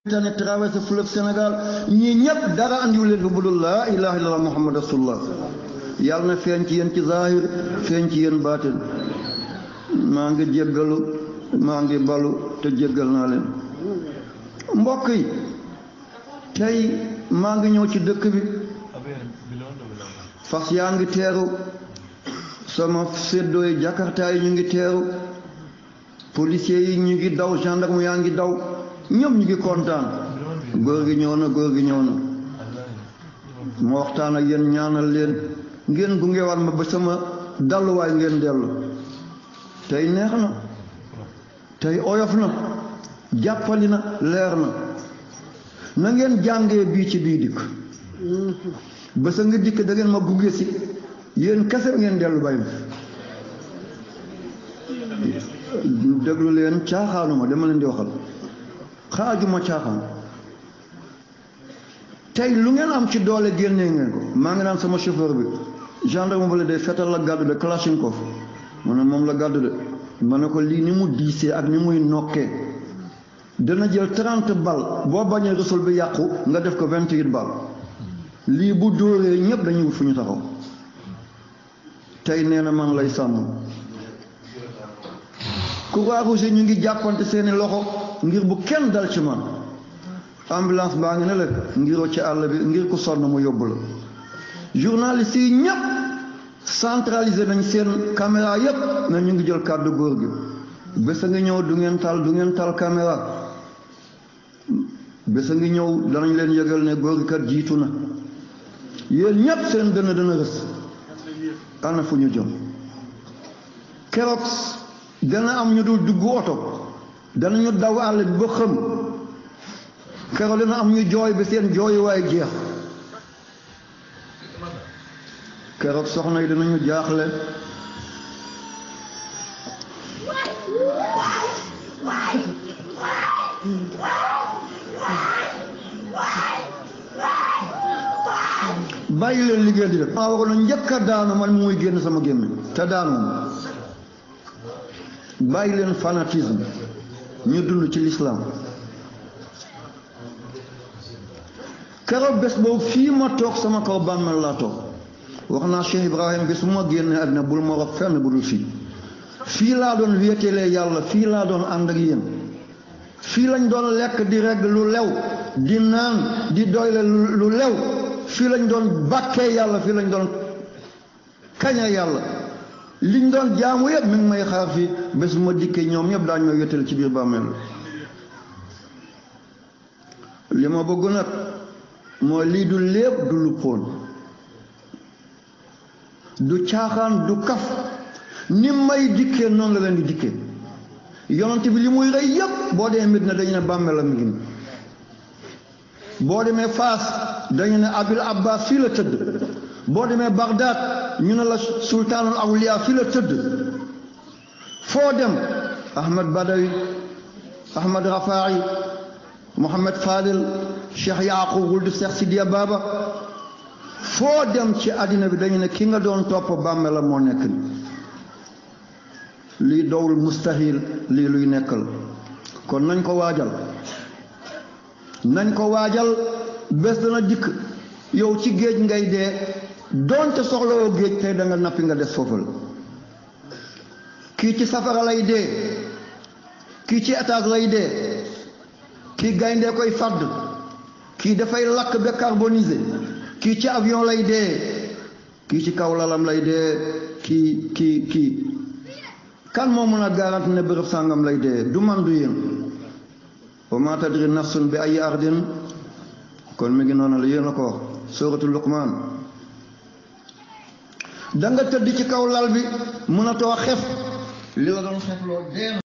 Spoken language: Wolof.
tane traversé fleuve Sénégal ñii ñëpp dara andiwu leen fi budul laa ilaha illallah muhammad rasulullah yàlla na feeñ ci yéen ci zahir feeñ ci yéen baatin maa ngi jéggalu maa ngi balu te jéggal naa leen mbokk yi tey maa ngi ñëw ci dëkk bi fas yaa ngi teeru sama séddoo yi jakarta yi ñu ngi teeru policiers yi ñu ngi daw gendarme yaa ngi daw ñëpp ñu ngi kontaan góor gi ñëw na ma waxtaan ak yéen ñaanal leen ngeen gunge war ma ba sama dalluwaay ngeen dellu tey neex na tey oyof na jàppali na leer na ngeen jàngee bii ci bii dikk ba sa nga dikk da ngeen ma gunge si yéen kese ngeen dellu bay ma déglu leen caaxaanuma dama leen di waxal xaajuma caaxaan tey lu ngeen am ci doole génnee ngeen ko maa ngi naan sama chauffeur bi gendarme ba la day fetal la gàddu de kalachnikov ma ne moom la gàddu de ma ne ko lii ni mu diisee ak ni muy nokkee dana jël 30 bal boo bañee resul bi yàqu nga def ko 28 bal lii bu dóoree ñëpp dañuy wut fu ñu taxaw tey nee na man lay sàmm Croix-Rouge ñu ngi jàppante seeni loxo ngir bu kenn dal ci man ambulance baa ngi ne la ngiroo ci àll bi ngir ku sonn mu yóbbu la journaliste yi ñëpp centralisé nañ seen caméra yëpp na ñu ngi jël kàddu góor gi bés a ngi ñëw du ngeen tal caméra bés a ngi ñëw danañ leen yëgal ne góor gi kat jiitu na yéen ñëpp seen dana rës ana fu ñu jëm keroog dana am ñu dul dugg oto danañu daw àll bi ba xëm keroog dana am ñu jooy ba seen jooyuwaay jeex keroog soxna yi danañu jaaxle bàyyi leen liggéey di def maa waroon a njëkk a daanu man muy génn sama gémmiñ te daanu bàyyi leen fanatisme ñu dund ci lislaam keroog bés boobu fii ma toog sama kaw bàmmeel laa toog wax naa Cheikh Ibrahim bés bu ma génnee àddina bul ma rob fenn bu dul fii laa doon wéetelee yàlla fii laa doon ànd ak yéen fii lañ doon lekk di regg lu lew di naan di doyle lu lew fii lañ doon bàkkee yàlla fii lañ doon kaña yàlla liñ doon jaamu yëpp mi ngi may xaar fii bés bu ma dikkee ñoom ñëpp daañu ma wéetal ci biir bàmmeel li ma bëgg nag mooy lii du léeb du luppoon du caaxaan du kaf ni may dikkee noonu la leen di dikkee yonent bi li muy rey yëpp boo dee Medina dañu ne bàmmeel la mi ngi boo demee Faas dañu ne Abil Abbas fii la tëdd boo demee Bagdad ñu ne la sultaanul awliya fii la tëdd foo dem Ahmad Badawi Ahmad Rafaai Mohamed Fadel Cheikh Yaqub wuldu Cheikh Sidiya Baba foo dem ci àddina bi dañu ne ki nga doon topp bàmmeel la moo nekk ni lii dowul mustahil lii luy nekkal kon nañ ko waajal bés dana dikk yow ci géej ngay dee doonte soxlawoo géej tey da nga nappi nga des foofu la kii ci safara lay dee kii ci étage lay dee kii gayndee koy fàdd kii dafay lakk ba carbonisé kii ci avion lay dee kii ci kaw lalam lay dee kii kan moo mën a garanti ne bërëb sàngam lay dee du man du yéen wa ma tadri nafsun bi ay ardin kon mi ngi noonu la yéen a ko wax suratul Luqman da nga tëdd ci kaw lal bi mënatoo xef li la doon xef loo dee